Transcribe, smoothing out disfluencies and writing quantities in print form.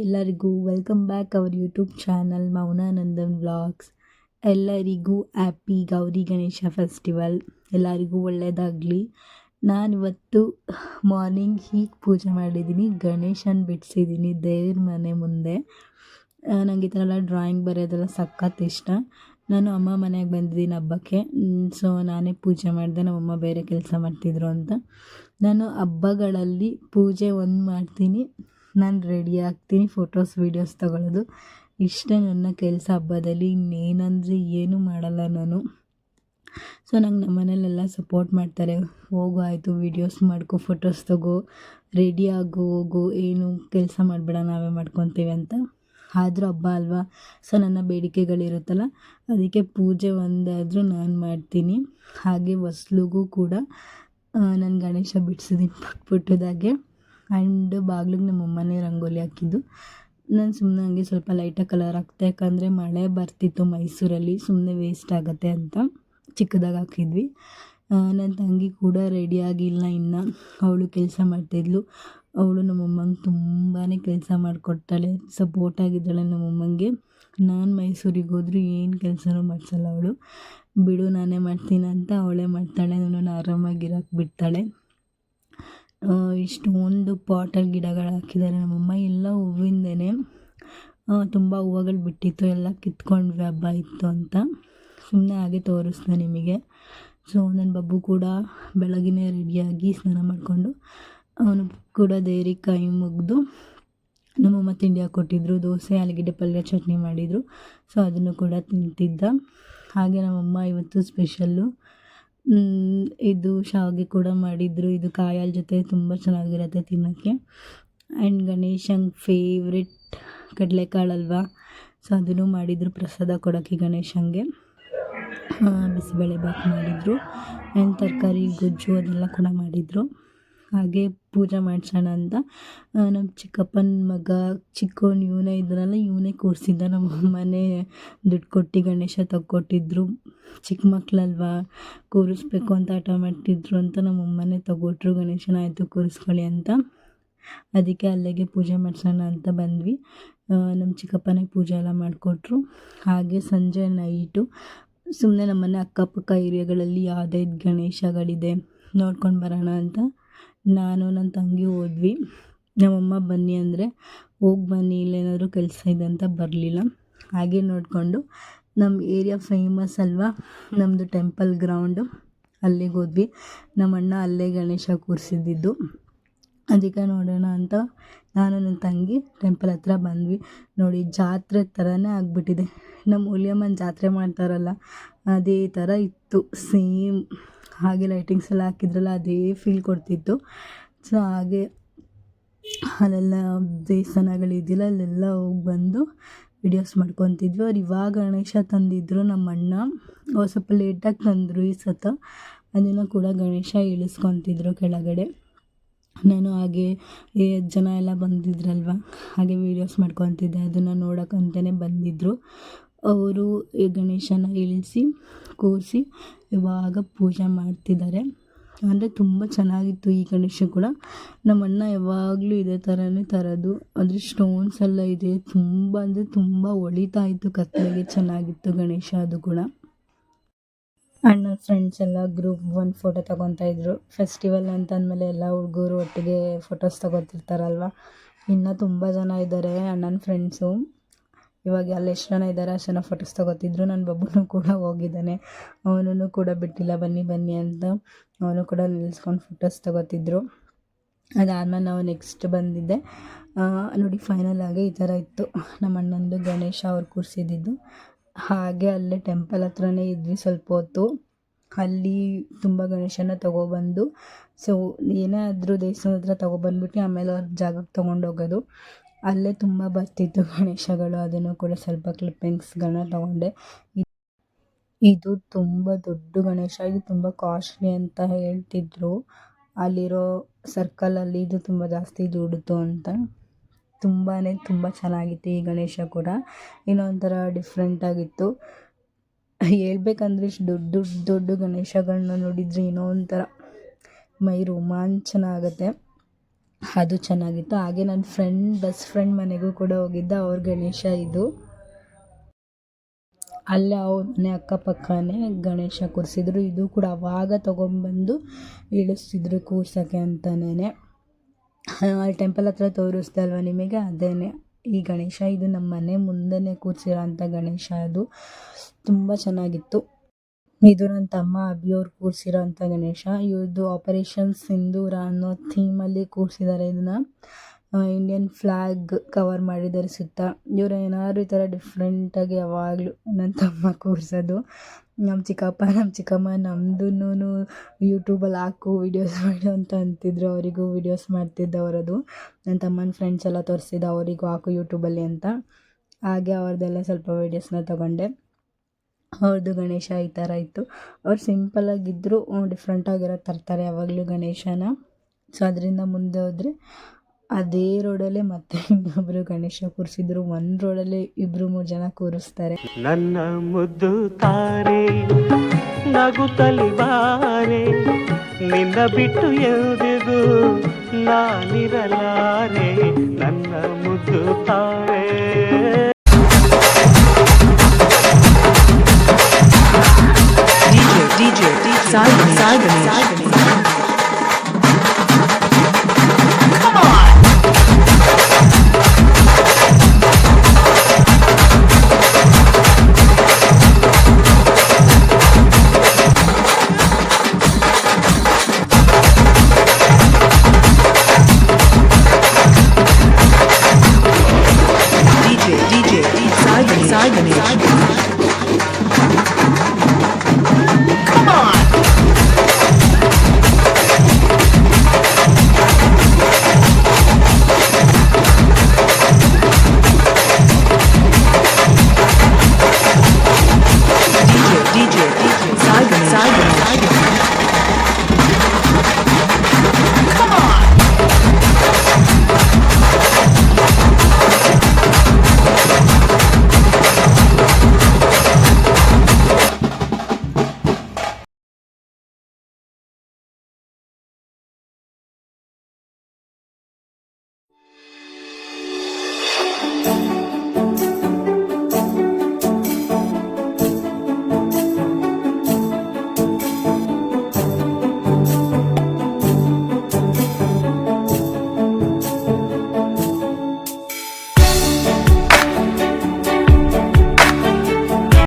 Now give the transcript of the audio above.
ಎಲ್ಲರಿಗೂ welcome back our YouTube channel Mounanandan vlogs. ಎಲ್ಲರಿಗೂ happy Gauri Ganesha festival. ಎಲ್ಲರಿಗೂ ಒಳ್ಳೆಯದಾಗಲಿ. ನಾನಿವತ್ತು ಮಾರ್ನಿಂಗ್ ಹೀಗೆ ಪೂಜೆ ಮಾಡಿದ್ದೀನಿ, ಗಣೇಶನ ಬಿಡಿಸಿದ್ದೀನಿ ದೇವ್ರ ಮನೆ ಮುಂದೆ. ನನಗೆ ಈ ಥರ ಎಲ್ಲ ಡ್ರಾಯಿಂಗ್ ಬರೆಯೋದೆಲ್ಲ ಸಖತ್ ಇಷ್ಟ. ನಾನು ಅಮ್ಮ ಮನೆಗೆ ಬಂದಿದ್ದೀನಿ ಹಬ್ಬಕ್ಕೆ, ಸೊ ನಾನೇ ಪೂಜೆ ಮಾಡಿದೆ. ನಮ್ಮಮ್ಮ ಬೇರೆ ಕೆಲಸ ಮಾಡ್ತಿದ್ರು ಅಂತ. ನಾನು ಹಬ್ಬಗಳಲ್ಲಿ ಪೂಜೆ ಒಂದು ಮಾಡ್ತೀನಿ, ನಾನು ರೆಡಿ ಆಗ್ತೀನಿ, ಫೋಟೋಸ್ ವೀಡಿಯೋಸ್ ತೊಗೊಳ್ಳೋದು ಇಷ್ಟೇ ನನ್ನ ಕೆಲಸ ಹಬ್ಬದಲ್ಲಿ. ಇನ್ನೇನಂದರೆ ಏನೂ ಮಾಡಲ್ಲ ನಾನು. ಸೊ ನಂಗೆ ನಮ್ಮ ಮನೇಲೆಲ್ಲ ಸಪೋರ್ಟ್ ಮಾಡ್ತಾರೆ, ಹೋಗು ಆಯಿತು ವೀಡಿಯೋಸ್ ಮಾಡ್ಕೊ, ಫೋಟೋಸ್ ತೊಗೋ, ರೆಡಿ ಆಗು, ಹೋಗು, ಏನು ಕೆಲಸ ಮಾಡಬೇಡ ನಾವೇ ಮಾಡ್ಕೊತೀವಿ ಅಂತ. ಆದರೂ ಹಬ್ಬ ಅಲ್ವಾ, ಸೊ ನನ್ನ ಬೇಡಿಕೆಗಳಿರುತ್ತಲ್ಲ, ಅದಕ್ಕೆ ಪೂಜೆ ಒಂದಾದರೂ ನಾನು ಮಾಡ್ತೀನಿ. ಹಾಗೆ ಹೊಸ್ಲಿಗೂ ಕೂಡ ನಾನು ಗಣೇಶ ಬಿಡಿಸಿದ್ದೀನಿ ಪುಟ್ಟದಾಗೆ. ಆ್ಯಂಡ್ ಬಾಗಿಲಿಗೆ ನಮ್ಮ ಅಮ್ಮನೇ ರಂಗೋಲಿ ಹಾಕಿದ್ದು. ನಾನು ಸುಮ್ಮನೆ ಹಂಗೆ ಸ್ವಲ್ಪ ಲೈಟಾಗಿ ಕಲರ್ ಹಾಕ್ತೆ, ಯಾಕಂದರೆ ಮಳೆ ಬರ್ತಿತ್ತು ಮೈಸೂರಲ್ಲಿ, ಸುಮ್ಮನೆ ವೇಸ್ಟ್ ಆಗುತ್ತೆ ಅಂತ ಚಿಕ್ಕದಾಗಿ ಹಾಕಿದ್ವಿ. ನನ್ನ ತಂಗಿ ಕೂಡ ರೆಡಿ ಆಗಿಲ್ಲ ಇನ್ನು, ಅವಳು ಕೆಲಸ ಮಾಡ್ತಿದ್ಲು. ಅವಳು ನಮ್ಮಮ್ಮಂಗೆ ತುಂಬಾ ಕೆಲಸ ಮಾಡಿಕೊಡ್ತಾಳೆ, ಸಪೋರ್ಟ್ ಆಗಿದ್ದಾಳೆ ನಮ್ಮಮ್ಮಂಗೆ. ನಾನು ಮೈಸೂರಿಗೆ ಹೋದರೂ ಏನು ಕೆಲಸನೂ ಮಾಡಿಸಲ್ಲ ಅವಳು. ಬಿಡು ನಾನೇ ಮಾಡ್ತೀನಿ ಅಂತ ಅವಳೇ ಮಾಡ್ತಾಳೆ, ನನ್ನನ್ನು ಆರಾಮಾಗಿರೋಕ್ಕೆ ಬಿಡ್ತಾಳೆ. ಇಷ್ಟೊಂದು ಪಾಟಲ್ಲಿ ಗಿಡಗಳು ಹಾಕಿದ್ದಾರೆ ನಮ್ಮಮ್ಮ, ಎಲ್ಲ ಹೂವಿಂದೇ. ತುಂಬ ಹೂವುಗಳು ಬಿಟ್ಟಿತ್ತು, ಎಲ್ಲ ಕಿತ್ಕೊಂಡ್ವಿ ಹಬ್ಬ ಇತ್ತು ಅಂತ. ಸುಮ್ಮನೆ ಹಾಗೆ ತೋರಿಸ್ದೆ ನಿಮಗೆ. ಸೊ ನನ್ನ ಬಬ್ಬು ಕೂಡ ಬೆಳಗಿನೇ ರೆಡಿಯಾಗಿ ಸ್ನಾನ ಮಾಡಿಕೊಂಡು ಅವನು ಕೂಡ ದೇವ್ರಿಗೆ ಕೈ ಮುಗಿದು ನಮ್ಮಮ್ಮ ತಿಂಡಿ ಹಾಕ್ಕೊಟ್ಟಿದ್ರು, ದೋಸೆ, ಆಲೂಗಡ್ಡೆ ಪಲ್ಯ, ಚಟ್ನಿ ಮಾಡಿದರು. ಸೊ ಅದನ್ನು ಕೂಡ ತಿಂತಿದ್ದ. ಹಾಗೆ ನಮ್ಮಮ್ಮ ಇವತ್ತು ಸ್ಪೆಷಲ್ಲು ಇದು ಶಾವಿಗೆ ಕೂಡ ಮಾಡಿದರು. ಇದು ಕಾಯಾಲ ಜೊತೆ ತುಂಬ ಚೆನ್ನಾಗಿರುತ್ತೆ ತಿನ್ನೋಕ್ಕೆ. ಆ್ಯಂಡ್ ಗಣೇಶಂಗೆ ಫೇವ್ರೆಟ್ ಕಡಲೆಕಾಳಲ್ವಾ, ಸೊ ಅದನ್ನು ಮಾಡಿದರು ಪ್ರಸಾದ ಕೊಡೋಕ್ಕೆ ಗಣೇಶಂಗೆ. ಬಿಸಿಬೇಳೆ ಬಾತ್ ಮಾಡಿದರು, ಆ್ಯಂಡ್ ತರಕಾರಿ ಗೊಜ್ಜು ಅದೆಲ್ಲ ಕೂಡ ಮಾಡಿದರು. ಹಾಗೆ ಪೂಜೆ ಮಾಡಿಸೋಣ ಅಂತ ನಮ್ಮ ಚಿಕ್ಕಪ್ಪನ ಮಗ ಚಿಕ್ಕವನು ಇವನೇ ಇದ್ದನಲ್ಲ, ಇವನೇ ಕೂರಿಸಿದ್ದ. ನಮ್ಮ ಅಮ್ಮನೇ ದುಡ್ಡು ಕೊಟ್ಟು ಗಣೇಶ ತಗೊಟ್ಟಿದ್ರು. ಚಿಕ್ಕ ಮಕ್ಕಳಲ್ವಾ, ಕೂರಿಸ್ಬೇಕು ಅಂತ ಹಠ ಮಾಡ್ತಿದ್ರು ಅಂತ ನಮ್ಮಮ್ಮನೇ ತಗೊಟ್ರು ಗಣೇಶನ. ಆಯಿತು ಕೂರಿಸ್ಕೊಳ್ಳಿ ಅಂತ. ಅದಕ್ಕೆ ಅಲ್ಲಿಗೆ ಪೂಜೆ ಮಾಡಿಸೋಣ ಅಂತ ಬಂದ್ವಿ. ನಮ್ಮ ಚಿಕ್ಕಪ್ಪನೇ ಪೂಜೆ ಎಲ್ಲ ಮಾಡಿಕೊಟ್ರು. ಹಾಗೆ ಸಂಜೆ ನೈಟು ಸುಮ್ಮನೆ ನಮ್ಮನೆ ಅಕ್ಕಪಕ್ಕ ಏರಿಯಾಗಳಲ್ಲಿ ಯಾವುದೇ ಗಣೇಶಗಳಿದೆ ನೋಡ್ಕೊಂಡು ಬರೋಣ ಅಂತ ನಾನು ನನ್ನ ತಂಗಿ ಹೋದ್ವಿ. ನಮ್ಮಮ್ಮ ಬನ್ನಿ ಅಂದರೆ ಹೋಗಿ ಬನ್ನಿ, ಇಲ್ಲೇನಾದರೂ ಕೆಲಸ ಇದೆ ಅಂತ ಬರಲಿಲ್ಲ. ಹಾಗೆ ನೋಡಿಕೊಂಡು ನಮ್ಮ ಏರಿಯಾ ಫೇಮಸ್ ಅಲ್ವಾ, ನಮ್ಮದು ಟೆಂಪಲ್ ಗ್ರೌಂಡು, ಅಲ್ಲಿಗೆ ಹೋದ್ವಿ. ನಮ್ಮ ಅಣ್ಣ ಅಲ್ಲೇ ಗಣೇಶ ಕೂರಿಸಿದ್ದು, ಅದಕ್ಕೆ ನೋಡೋಣ ಅಂತ ನಾನು ನನ್ನ ತಂಗಿ ಟೆಂಪಲ್ ಹತ್ರ ಬಂದ್ವಿ. ನೋಡಿ ಜಾತ್ರೆ ಥರನೇ ಆಗಿಬಿಟ್ಟಿದೆ. ನಮ್ಮ ಹುಲಿಯಮ್ಮನ ಜಾತ್ರೆ ಮಾಡ್ತಾರಲ್ಲ ಅದೇ ಥರ ಇತ್ತು ಸೇಮ್. ಹಾಗೆ ಲೈಟಿಂಗ್ಸ್ ಎಲ್ಲ ಹಾಕಿದ್ರಲ್ಲ ಅದೇ ಫೀಲ್ ಕೊಡ್ತಿತ್ತು. ಸೊ ಹಾಗೆ ಅಲ್ಲೆಲ್ಲ ದೇವಸ್ಥಾನಗಳಿದ್ದಿಲ್ಲ, ಅಲ್ಲೆಲ್ಲ ಹೋಗಿ ಬಂದು ವಿಡಿಯೋಸ್ ಮಾಡ್ಕೊತಿದ್ವಿ. ಅವ್ರು ಇವಾಗ ಗಣೇಶ ತಂದಿದ್ರು ನಮ್ಮ ಅಣ್ಣ, ಸ್ವಲ್ಪ ಲೇಟಾಗಿ ತಂದರು ಈ ಸತ. ಅದನ್ನು ಕೂಡ ಗಣೇಶ ಇಳಿಸ್ಕೊತಿದ್ರು ಕೆಳಗಡೆ. ನಾನು ಹಾಗೆ ಜನ ಎಲ್ಲ ಬಂದಿದ್ರಲ್ವ, ಹಾಗೆ ವೀಡಿಯೋಸ್ ಮಾಡ್ಕೊತಿದ್ದೆ. ಅದನ್ನು ನೋಡೋಕ್ಕಂತಲೇ ಬಂದಿದ್ದರು ಅವರು. ಈ ಗಣೇಶನ ಇಳಿಸಿ ಕೂರಿಸಿ ಇವಾಗ ಪೂಜೆ ಮಾಡ್ತಿದ್ದಾರೆ. ಅಂದರೆ ತುಂಬ ಚೆನ್ನಾಗಿತ್ತು ಈ ಗಣೇಶ ಕೂಡ. ನಮ್ಮ ಅಣ್ಣ ಯಾವಾಗಲೂ ಇದೇ ಥರನೇ ತರೋದು. ಅದ್ರ ಸ್ಟೋನ್ಸ್ ಎಲ್ಲ ಇದೆ, ತುಂಬ ಅಂದರೆ ತುಂಬ ಹೊಳಿತಾ ಇತ್ತು ಕತ್ತಲೆಗೆ, ಚೆನ್ನಾಗಿತ್ತು ಗಣೇಶ ಅದು ಕೂಡ. ಅಣ್ಣ ಫ್ರೆಂಡ್ಸ್ ಎಲ್ಲ ಗ್ರೂಪ್ ಒಂದು ಫೋಟೋ ತೊಗೊತಾಯಿದ್ರು. ಫೆಸ್ಟಿವಲ್ ಅಂತಂದಮೇಲೆ ಎಲ್ಲ ಹುಡುಗರು ಒಟ್ಟಿಗೆ ಫೋಟೋಸ್ ತೊಗೊತಿರ್ತಾರಲ್ವ. ಇನ್ನೂ ತುಂಬ ಜನ ಇದ್ದಾರೆ ಅಣ್ಣನ ಫ್ರೆಂಡ್ಸು. ಇವಾಗ ಅಲ್ಲಿ ಎಷ್ಟು ಜನ ಇದ್ದಾರೆ ಅಷ್ಟು ಜನ ಫೋಟೋಸ್ ತೊಗೊತಿದ್ರು. ನನ್ನ ಬಬ್ಬುನೂ ಕೂಡ ಹೋಗಿದ್ದಾನೆ, ಅವನೂ ಕೂಡ ಬಿಟ್ಟಿಲ್ಲ ಬನ್ನಿ ಬನ್ನಿ ಅಂತ. ಅವನು ಕೂಡ ನಿಲ್ಲಿಸ್ಕೊಂಡು ಫೋಟೋಸ್ ತೊಗೊತಿದ್ರು. ಅದಾದಮೇಲೆ ನಾವು ನೆಕ್ಸ್ಟ್ ಬಂದಿದ್ದೆ. ನೋಡಿ ಫೈನಲ್ ಆಗಿ ಈ ಥರ ಇತ್ತು ನಮ್ಮ ಅಣ್ಣಂದು ಗಣೇಶ ಅವ್ರು ಕೂರಿಸಿದ್ದು. ಹಾಗೆ ಅಲ್ಲೇ ಟೆಂಪಲ್ ಹತ್ರನೇ ಇದ್ವಿ ಸ್ವಲ್ಪ ಹೊತ್ತು. ಅಲ್ಲಿ ತುಂಬ ಗಣೇಶನ ತೊಗೊಬಂದು, ಸೊ ಏನೇ ಆದರೂ ದೇವಸ್ಥಾನದ ಹತ್ರ ತೊಗೊಬಂದ್ಬಿಟ್ಟು ಆಮೇಲೆ ಅವ್ರ ಜಾಗಕ್ಕೆ ತೊಗೊಂಡೋಗೋದು. ಅಲ್ಲೇ ತುಂಬ ಬರ್ತಿತ್ತು ಗಣೇಶಗಳು, ಅದನ್ನು ಕೂಡ ಸ್ವಲ್ಪ ಕ್ಲಿಪ್ಪಿಂಗ್ಸ್ಗಳನ್ನ ತೊಗೊಂಡೆ. ಇದು ತುಂಬ ದೊಡ್ಡ ಗಣೇಶ, ಇದು ತುಂಬ ಕಾಸ್ಟ್ಲಿ ಅಂತ ಹೇಳ್ತಿದ್ರು. ಅಲ್ಲಿರೋ ಸರ್ಕಲಲ್ಲಿ ಇದು ತುಂಬ ಜಾಸ್ತಿ ದುಡ್ಡಿತು ಅಂತ. ತುಂಬ ಚೆನ್ನಾಗಿತ್ತು ಈ ಗಣೇಶ ಕೂಡ. ಇನ್ನೊಂಥರ ಡಿಫ್ರೆಂಟಾಗಿತ್ತು. ಹೇಳ್ಬೇಕಂದ್ರೆ ಇಷ್ಟು ದೊಡ್ಡ ಗಣೇಶಗಳನ್ನ ನೋಡಿದರೆ ಏನೋ ಒಂಥರ ಮೈ ರೋಮಾಂಚನ ಆಗುತ್ತೆ. ಅದು ಚೆನ್ನಾಗಿತ್ತು. ಹಾಗೆ ನನ್ನ ಬೆಸ್ಟ್ ಫ್ರೆಂಡ್ ಮನೆಗೂ ಕೂಡ ಹೋಗಿದ್ದೆ. ಅವ್ರ ಗಣೇಶ ಇದು. ಅಲ್ಲೇ ಅವ್ರ ಮನೆ ಅಕ್ಕಪಕ್ಕನೇ ಗಣೇಶ ಕೂರಿಸಿದ್ರು. ಇದು ಕೂಡ ಅವಾಗ ತೊಗೊಂಬಂದು ಇಳಿಸ್ತಿದ್ರು ಕೂರ್ಸೋಕ್ಕೆ ಅಂತಲೇ. ಅಲ್ಲಿ ಟೆಂಪಲ್ ಹತ್ರ ತೋರಿಸ್ದೆ ಅಲ್ವ ನಿಮಗೆ, ಅದೇನೆ ಈ ಗಣೇಶ. ಇದು ನಮ್ಮ ಮನೆ ಮುಂದೆನೇ ಕೂರಿಸಿರೋ ಅಂಥ ಗಣೇಶ. ಅದು ತುಂಬ ಚೆನ್ನಾಗಿತ್ತು. ಇದು ನನ್ನ ತಮ್ಮ ಅಭಿಯವ್ರು ಕೂರಿಸಿರೋ ಅಂಥ ಗಣೇಶ. ಇವ್ರದ್ದು ಆಪರೇಷನ್ ಸಿಂಧೂರ ಅನ್ನೋ ಥೀಮಲ್ಲಿ ಕೂರಿಸಿದ್ದಾರೆ ಇದನ್ನು. ಇಂಡಿಯನ್ ಫ್ಲ್ಯಾಗ್ ಕವರ್ ಮಾಡಿದ್ದಾರೆ ಸುತ್ತ. ಇವರು ಏನಾದ್ರು ಈ ಥರ ಡಿಫ್ರೆಂಟಾಗಿ ಯಾವಾಗಲೂ ನನ್ನ ತಮ್ಮ ಕೂರಿಸೋದು. ನಮ್ಮ ಚಿಕ್ಕಮ್ಮ ನಮ್ಮದನ್ನೂ ಯೂಟ್ಯೂಬಲ್ಲಿ ಹಾಕು ವೀಡಿಯೋಸ್ ಮಾಡು ಅಂತ ಅಂತಿದ್ರು. ಅವರಿಗೂ ವೀಡಿಯೋಸ್ ಮಾಡ್ತಿದ್ದವರದು. ನನ್ನ ತಮ್ಮನ ಫ್ರೆಂಡ್ಸ್ ಎಲ್ಲ ತೋರಿಸಿದ್ದು ಅವರಿಗೂ ಹಾಕು ಯೂಟ್ಯೂಬಲ್ಲಿ ಅಂತ. ಹಾಗೆ ಅವ್ರದ್ದೆಲ್ಲ ಸ್ವಲ್ಪ ವೀಡಿಯೋಸ್ನ ತೊಗೊಂಡೆ. ಅವ್ರದ್ದು ಗಣೇಶ ಈ ಥರ ಇತ್ತು. ಅವ್ರು ಸಿಂಪಲಾಗಿದ್ದರು, ಡಿಫ್ರೆಂಟಾಗಿರೋ ತರ್ತಾರೆ ಯಾವಾಗಲೂ ಗಣೇಶನ. ಸೊ ಅದರಿಂದ ಮುಂದೆ ಹೋದರೆ ಅದೇ ರೋಡಲ್ಲೇ ಮತ್ತೆ ಇನ್ನೊಬ್ಬರು ಗಣೇಶ ಕೂರಿಸಿದ್ರು. ಒಂದು ರೋಡಲ್ಲೇ 2-3 ಜನ ಕೂರಿಸ್ತಾರೆ. ನನ್ನ ಮುದ್ದು ತಾರೆ ನಗುತ್ತಲಿ ಬಾರೆ, ನಿನ್ನ ಬಿಟ್ಟು ಎಂದಿಗೂ ನಾನಿರಲಾರೆ, ನನ್ನ ಮುದ್ದು ತಾರೆ. DJ Sai Ganesh.